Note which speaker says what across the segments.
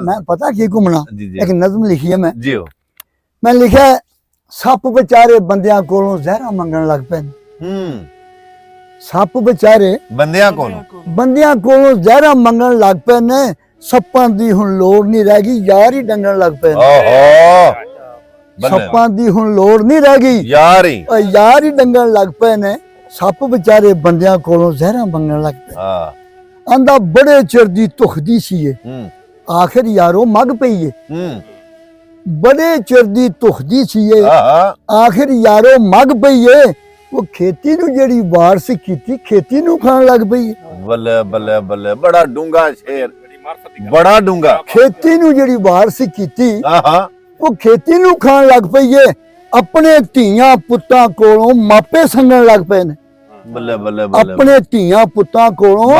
Speaker 1: मैं पता की घूमना एक नज़म लिखी है मैं लिखा सप बेचारे बंदियां कोलों जहरा मंगन लग पे। सप बेचारे
Speaker 2: बंदियां
Speaker 1: कोलों जहरा मंगन लग पे ने। सप्पां दी हुण लोड़ नहीं रह गई यार ही डंगन लग पे। सप्पां दी हुण लोड़ नहीं रह गई यार ही डंगन लग पे ने। सप बेचारे बंदियां कोलों जहरा मंगन लग पे। आंदा बड़े चिर दी तुखदी सी आखिर यारो मग पई है। बड़े चिर दी तुखदी सी आखिर यारो मग पई है। वो खेती नू जेड़ी वारस कीती खेती नू खान लग पई है।
Speaker 2: बल्ले बल्ले बल्ले बड़ा डूंगा शेर बड़ा डूंगा।
Speaker 1: खेती नू जेड़ी वारस कीती वो खेती नू खान लग पई है। अपने धीयां पुत्तां कोलों मापे संगन लग पे ने।
Speaker 2: बल्ले बल्ले बल्ले
Speaker 1: अपने धीयां पुत्तां कोलों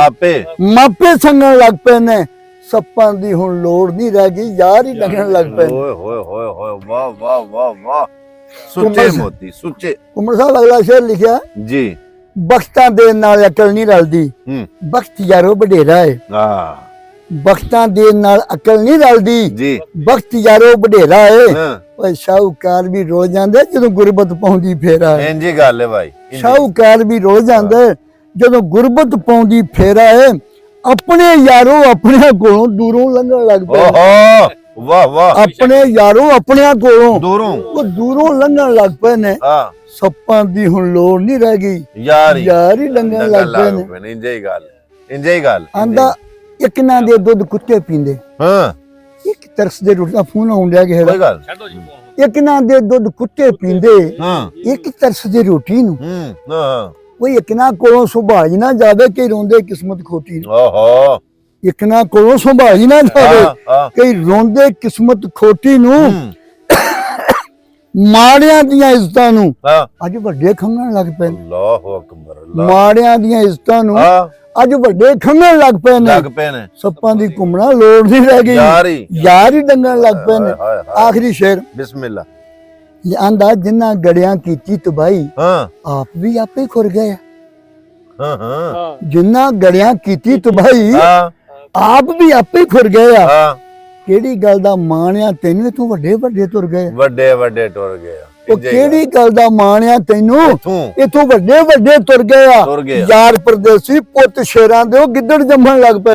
Speaker 1: मापे संगन लग पे ने। सप्पां दी हुण लोड़ नहीं रह गई यार ही डंगन लग पे।
Speaker 2: ओए होए होए होए वाह वाह वाह वाह सुच्चे मोती सुच्चे।
Speaker 1: कुमर साहब अगला शेर लिखा
Speaker 2: जी
Speaker 1: बख्तां दे नाल अकल नहीं रलदी। बख्त यारो बडेरा है। बख्तां दे नाल अकल नहीं रलदी जी। बख्त यारो बडेरा है। ओए शाहूकार भी रो जांदे जदों गुरबत पौंदी फेरा है।
Speaker 2: इंजी गल है भाई
Speaker 1: शाहूकार भी रो जांदे जदों गुरबत पौंदी फेरा है। अपने यारो अपने कोलों दूरों लंघन लग पे।
Speaker 2: वाह वाह
Speaker 1: अपने यारो अपने कोलों दूरों लंघन लग पे ने। सप्पां दी हुण लोड़ नहीं रह गई यार ही डंगन लग पे ने।
Speaker 2: इंजे गल
Speaker 1: आंदा एक ना दे दुध कुत्ते पींदे। एक तरस दे रोटी फोन आउंड आ गया।
Speaker 2: कोई गल
Speaker 1: एक ना दे दुध कुत्ते पींदे एक तरस दे रोटी नू। वो एक ना कोलों संभाली ना जावे कि रोंदे किस्मत खोटी। एक ना कोलों संभाली ना जावे कि रोंदे किस्मत खोटी नू। माड़ियां दियां इज्जतां नू अज वड्डे खंगण लग पे।
Speaker 2: अल्लाहु अकबर।
Speaker 1: माड़ियां दियां इज्जतां नू अज वड्डे खंगण लग पे ने। सप्पां दी घुमना लोड़ नहीं रह गई यार ही डंगन लग पे ने। आखिरी शेर बिस्मिल्लाह आंदा जिन्ना गड़ियां कीती तबाही आप भी आपे खुर गए। जिन्ना गड़ियां कीती तबाही आप भी आपे खुर गए। केड़ी गल दा माणिया तैनू तू वड्डे वड्डे तुर गए।
Speaker 2: वड्डे टुर गए।
Speaker 1: ओ केड़ी गल दा माणिया तैनू इथों वड्डे वड्डे तुर गया। यार परदेसी पुੱਤ शेरां दे गिद्दड़ जम्मण लग पे।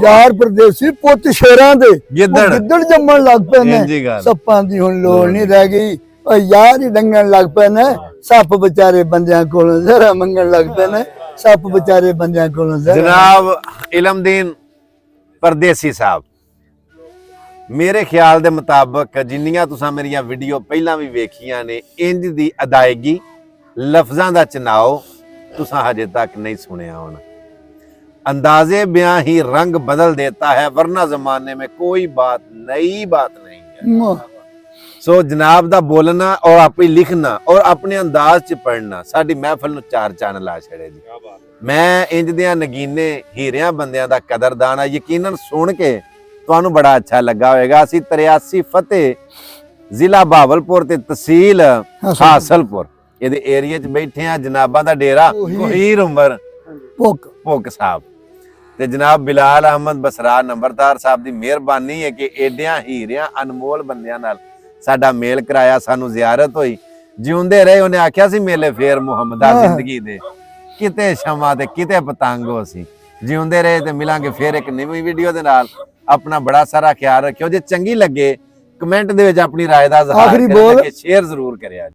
Speaker 1: यार परदेसी पुੱਤ शेरां दे गिद्दड़ जम्मण लग पे ने। सप्पां दी हुण लोड़ नहीं रह गई ओ यार ही डंगण लग पे ने। सप बेचारे बंदियां कोलों जरा मंगण लग पे ने। सप बेचारे बंदियां कोलों
Speaker 2: जनाब इलमदीन परदेसी साहब मेरे ख्याल दे मुताबिक जिन्नियां तुसां मेरियां वीडियो पहला भी वेखियां ने इंज दी अदायगी लफ्जां दा चुनाव तुसां हजे तक नहीं सुनिया होना। अंदाजे बयां ही रंग बदल देता है वरना जमाने में कोई बात नहीं है। सो जनाब दा बोलना और अपनी लिखना और अपने अंदाज च पढ़ना साडी महफिल नूं चार चांद ला छड़े जी। मैं इंज दियां नगीने हीरियां बंदियां दा कदरदान आ। यकीनन सुन के तुहानू बड़ा अच्छा लगा होगा। असी 83 फतेह जिला बहावलपुर ते तहसील हासलपुर ये एरिया च बैठे हैं। जनाबा दा डेरा कोहीर उमर भुक साहब ते जनाब बिलाल अहमद बसरा नंबरदार साहब दी मेहरबानी है कि एडियां हीरियां अनमोल बंदियां नाल साडा मेल कराया सानू जियारत हुई। जिउंदे रहे उन्हें आख्या सी मेले फेर मुहम्मदा जिंदगी दे किते शमा ते किते पतंगो सी। जिउंदे रहे ते मिलांगे फिर एक नवी वीडियो दे नाल। अपना बड़ा सारा ख्याल रखियो। जे चंगी लगे कमेंट दे विच अपनी राय दा इज़हार करियो शेयर जरूर करियो।